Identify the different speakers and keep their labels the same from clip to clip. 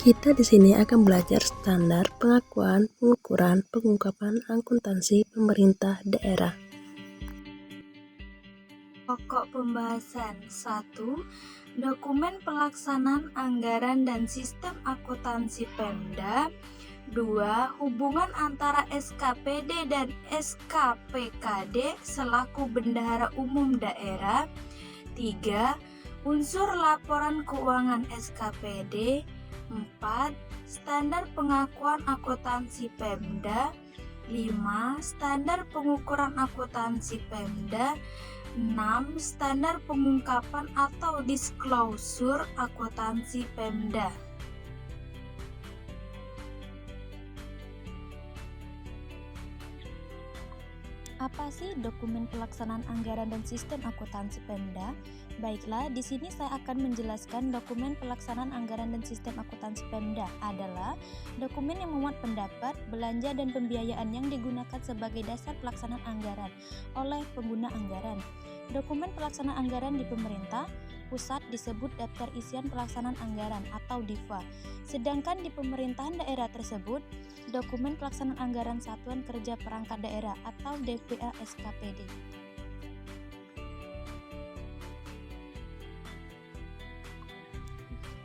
Speaker 1: Kita di sini akan belajar standar pengakuan, pengukuran, pengungkapan akuntansi pemerintah daerah.
Speaker 2: Pokok pembahasan 1. Dokumen pelaksanaan anggaran dan sistem akuntansi Pemda. 2. Hubungan antara SKPD dan SKPKD selaku bendahara umum daerah. 3. Unsur laporan keuangan SKPD. 4. Standar pengakuan akuntansi Pemda. 5. Standar pengukuran akuntansi Pemda. 6. Standar pengungkapan atau disclosure akuntansi Pemda.
Speaker 3: Apa sih dokumen pelaksanaan anggaran dan sistem akuntansi Pemda? Baiklah, di sini saya akan menjelaskan dokumen pelaksanaan anggaran dan sistem akuntansi Pemda adalah dokumen yang memuat pendapat, belanja dan pembiayaan yang digunakan sebagai dasar pelaksanaan anggaran oleh pengguna anggaran. Dokumen pelaksanaan anggaran di pemerintah pusat disebut Daftar Isian Pelaksanaan Anggaran atau DIPA. Sedangkan di pemerintahan daerah tersebut, Dokumen Pelaksanaan Anggaran Satuan Kerja Perangkat Daerah atau DPA SKPD.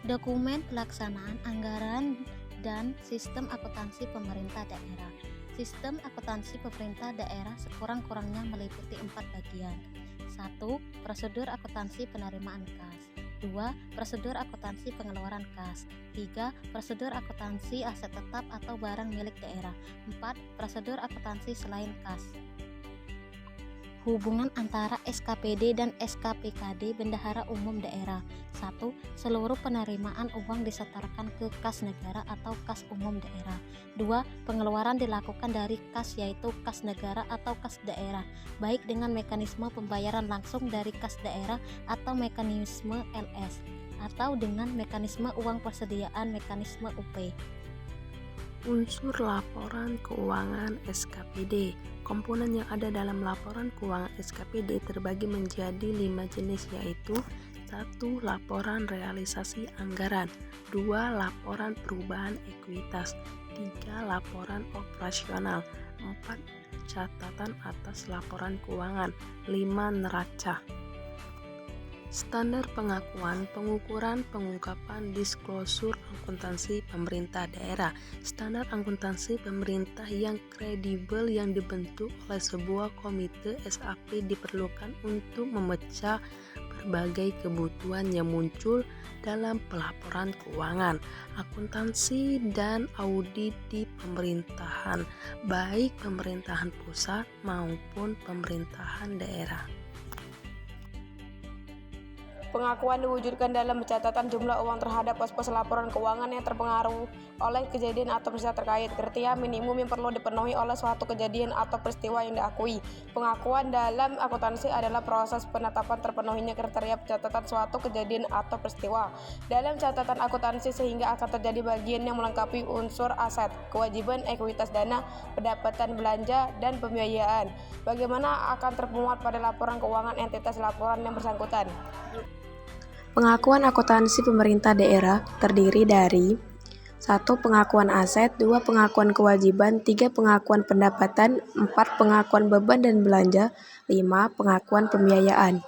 Speaker 3: Dokumen Pelaksanaan Anggaran dan Sistem Akuntansi Pemerintah Daerah. Sistem akuntansi pemerintah daerah sekurang-kurangnya meliputi 4 bagian. 1. Prosedur akuntansi penerimaan kas. 2. Prosedur akuntansi pengeluaran kas. 3. Prosedur akuntansi aset tetap atau barang milik daerah. 4. Prosedur akuntansi selain kas. Hubungan antara SKPD dan SKPKD Bendahara Umum Daerah. 1. Seluruh penerimaan uang disetorkan ke kas negara atau kas umum daerah. 2. Pengeluaran dilakukan dari kas yaitu kas negara atau kas daerah, baik dengan mekanisme pembayaran langsung dari kas daerah atau mekanisme LS, atau dengan mekanisme uang persediaan mekanisme UP.
Speaker 1: Unsur laporan keuangan SKPD. Komponen yang ada dalam laporan keuangan SKPD terbagi menjadi 5 jenis, yaitu 1. Laporan realisasi anggaran. 2. Laporan perubahan ekuitas. 3. Laporan operasional. 4. Catatan atas laporan keuangan. 5. Neraca. Standar pengakuan, pengukuran, pengungkapan, disclosure akuntansi pemerintah daerah. Standar akuntansi pemerintah yang kredibel yang dibentuk oleh sebuah komite SAP diperlukan untuk memecah berbagai kebutuhan yang muncul dalam pelaporan keuangan, akuntansi, dan audit di pemerintahan, baik pemerintahan pusat maupun pemerintahan daerah.
Speaker 4: Pengakuan diwujudkan dalam pencatatan jumlah uang terhadap pos-pos laporan keuangan yang terpengaruh oleh kejadian atau peristiwa terkait. Kriteria minimum yang perlu dipenuhi oleh suatu kejadian atau peristiwa yang diakui. Pengakuan dalam akuntansi adalah proses penetapan terpenuhinya kriteria pencatatan suatu kejadian atau peristiwa dalam catatan akuntansi sehingga akan terjadi bagian yang melengkapi unsur aset, kewajiban, ekuitas dana, pendapatan belanja, dan pembiayaan. Bagaimana akan termuat pada laporan keuangan entitas laporan yang bersangkutan.
Speaker 5: Pengakuan akuntansi pemerintah daerah terdiri dari 1. Pengakuan aset, 2. Pengakuan kewajiban, 3. Pengakuan pendapatan, 4. Pengakuan beban dan belanja, 5. Pengakuan pembiayaan.